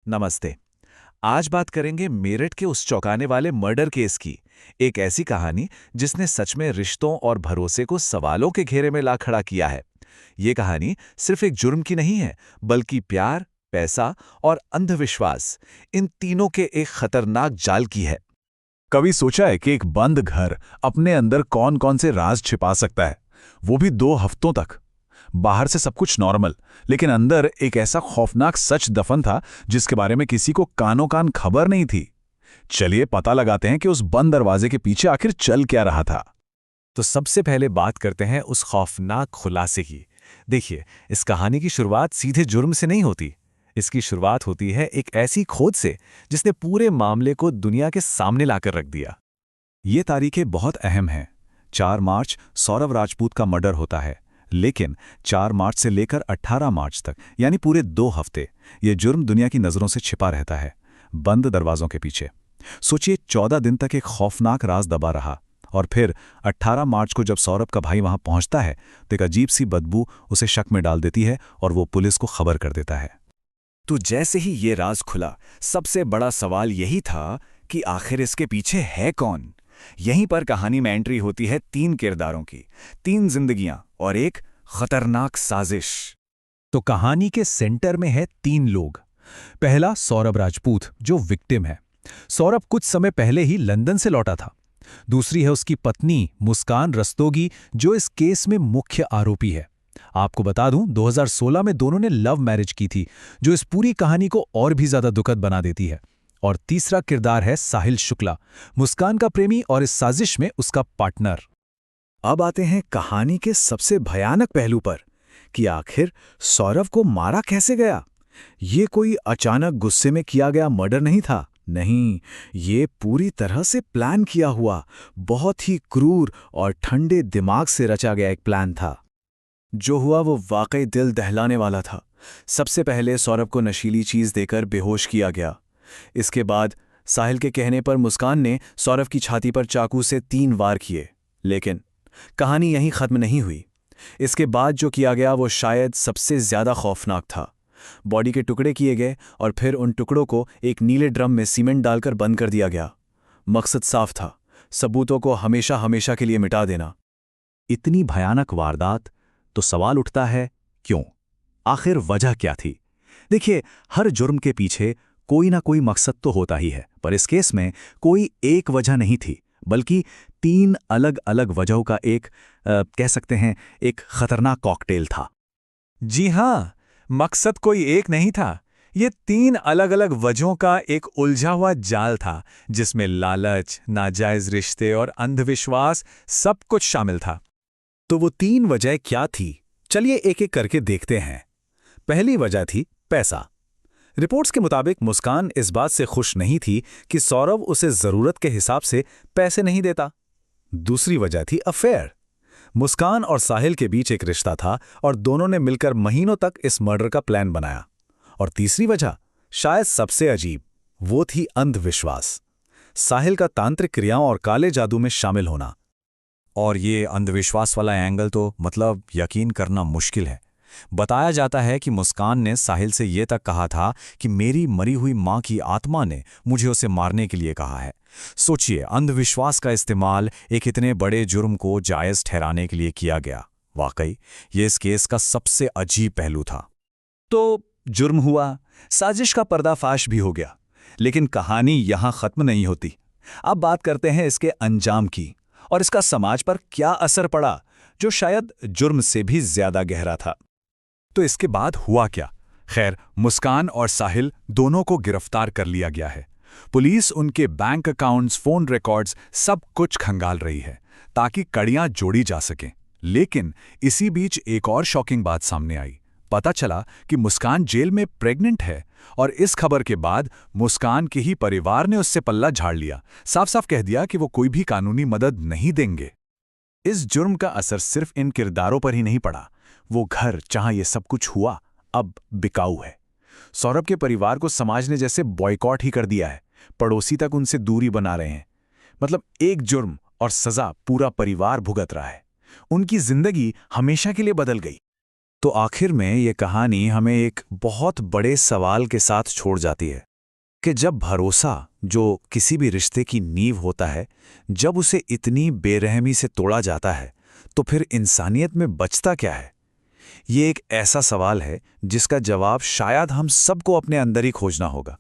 नमस्ते। आज बात करेंगे मेरठ के उस चौंकाने वाले मर्डर केस की। एक ऐसी कहानी जिसने सच में रिश्तों और भरोसे को सवालों के घेरे में ला खड़ा किया है। ये कहानी सिर्फ एक जुर्म की नहीं है, बल्कि प्यार, पैसा और अंधविश्वास, इन तीनों के एक खतरनाक जाल की है। कभी सोचा है कि एक बंद घर अपने अंदर कौन कौन से राज छिपा सकता है, वो भी 2 हफ्तों तक। बाहर से सब कुछ नॉर्मल, लेकिन अंदर एक ऐसा खौफनाक सच दफन था जिसके बारे में किसी को कानों कान खबर नहीं थी। चलिए पता लगाते हैं कि उस बंद दरवाजे के पीछे आखिर चल क्या रहा था। तो सबसे पहले बात करते हैं उस खौफनाक खुलासे की। देखिए, इस कहानी की शुरुआत सीधे जुर्म से नहीं होती। इसकी शुरुआत होती है एक ऐसी खोज से जिसने पूरे मामले को दुनिया के सामने लाकर रख दिया। ये तारीखें बहुत अहम हैं। 4 मार्च सौरव राजपूत का मर्डर होता है, लेकिन 4 मार्च से लेकर 18 मार्च तक यानी पूरे 2 हफ्ते ये जुर्म दुनिया की नज़रों से छिपा रहता है, बंद दरवाजों के पीछे। सोचिए, 14 दिन तक एक खौफनाक राज दबा रहा, और फिर 18 मार्च को जब सौरभ का भाई वहां पहुंचता है तो एक अजीब सी बदबू उसे शक में डाल देती है और वो पुलिस को खबर कर देता है। तो जैसे ही ये राज खुला, सबसे बड़ा सवाल यही था कि आखिर इसके पीछे है कौन। यहीं पर कहानी में एंट्री होती है 3 किरदारों की, 3 जिंदगियां और एक खतरनाक साजिश। तो कहानी के सेंटर में है 3 लोग। पहला सौरभ राजपूत, जो विक्टिम है। सौरभ कुछ समय पहले ही लंदन से लौटा था। दूसरी है उसकी पत्नी मुस्कान रस्तोगी, जो इस केस में मुख्य आरोपी है। आपको बता दूं, 2016 में दोनों ने लव मैरिज की थी, जो इस पूरी कहानी को और भी ज्यादा दुखद बना देती है। और तीसरा किरदार है साहिल शुक्ला, मुस्कान का प्रेमी और इस साजिश में उसका पार्टनर। अब आते हैं कहानी के सबसे भयानक पहलू पर कि आखिर सौरभ को मारा कैसे गया। ये कोई अचानक गुस्से में किया गया मर्डर नहीं था। नहीं, ये पूरी तरह से प्लान किया हुआ, बहुत ही क्रूर और ठंडे दिमाग से रचा गया एक प्लान था। जो हुआ वो वाकई दिल दहलाने वाला था। सबसे पहले सौरभ को नशीली चीज देकर बेहोश किया गया। इसके बाद साहिल के कहने पर मुस्कान ने सौरभ की छाती पर चाकू से 3 वार किए। लेकिन कहानी यहीं खत्म नहीं हुई। इसके बाद जो किया गया वो शायद सबसे ज्यादा खौफनाक था। बॉडी के टुकड़े किए गए और फिर उन टुकड़ों को एक नीले ड्रम में सीमेंट डालकर बंद कर दिया गया। मकसद साफ था, सबूतों को हमेशा हमेशा के लिए मिटा देना। इतनी भयानक वारदात, तो सवाल उठता है, क्यों? आखिर वजह क्या थी? देखिए, हर जुर्म के पीछे कोई ना कोई मकसद तो होता ही है, पर इस केस में कोई एक वजह नहीं थी, बल्कि 3 अलग अलग वजहों का एक कह सकते हैं एक खतरनाक कॉकटेल था। जी हां, मकसद कोई एक नहीं था। ये 3 अलग अलग वजहों का एक उलझा हुआ जाल था, जिसमें लालच, नाजायज रिश्ते और अंधविश्वास सब कुछ शामिल था। तो वो 3 वजह क्या थी? चलिए एक एक करके देखते हैं। पहली वजह थी पैसा। रिपोर्ट्स के मुताबिक मुस्कान इस बात से खुश नहीं थी कि सौरभ उसे जरूरत के हिसाब से पैसे नहीं देता। दूसरी वजह थी अफेयर। मुस्कान और साहिल के बीच एक रिश्ता था और दोनों ने मिलकर महीनों तक इस मर्डर का प्लान बनाया। और तीसरी वजह, शायद सबसे अजीब, वो थी अंधविश्वास। साहिल का तांत्रिक क्रियाओं और काले जादू में शामिल होना। और ये अंधविश्वास वाला एंगल तो मतलब यकीन करना मुश्किल है। बताया जाता है कि मुस्कान ने साहिल से ये तक कहा था कि मेरी मरी हुई माँ की आत्मा ने मुझे उसे मारने के लिए कहा है। सोचिए, अंधविश्वास का इस्तेमाल एक इतने बड़े जुर्म को जायज़ ठहराने के लिए किया गया। वाकई ये इस केस का सबसे अजीब पहलू था। तो जुर्म हुआ, साजिश का पर्दाफाश भी हो गया, लेकिन कहानी यहां खत्म नहीं होती। अब बात करते हैं इसके अंजाम की और इसका समाज पर क्या असर पड़ा, जो शायद जुर्म से भी ज्यादा गहरा था। तो इसके बाद हुआ क्या? खैर, मुस्कान और साहिल दोनों को गिरफ्तार कर लिया गया है। पुलिस उनके बैंक अकाउंट्स, फोन रिकॉर्ड्स सब कुछ खंगाल रही है ताकि कड़ियां जोड़ी जा सकें। लेकिन इसी बीच एक और शॉकिंग बात सामने आई। पता चला कि मुस्कान जेल में प्रेग्नेंट है, और इस खबर के बाद मुस्कान के ही परिवार ने उससे पल्ला झाड़ लिया। साफ साफ कह दिया कि वो कोई भी कानूनी मदद नहीं देंगे। इस जुर्म का असर सिर्फ इन किरदारों पर ही नहीं पड़ा। वो घर जहां ये सब कुछ हुआ अब बिकाऊ है। सौरभ के परिवार को समाज ने जैसे बॉयकॉट ही कर दिया है। पड़ोसी तक उनसे दूरी बना रहे हैं। मतलब एक जुर्म और सजा पूरा परिवार भुगत रहा है। उनकी जिंदगी हमेशा के लिए बदल गई। तो आखिर में ये कहानी हमें एक बहुत बड़े सवाल के साथ छोड़ जाती है कि जब भरोसा, जो किसी भी रिश्ते की नींव होता है, जब उसे इतनी बेरहमी से तोड़ा जाता है, तो फिर इंसानियत में बचता क्या है? ये एक ऐसा सवाल है जिसका जवाब शायद हम सबको अपने अंदर ही खोजना होगा।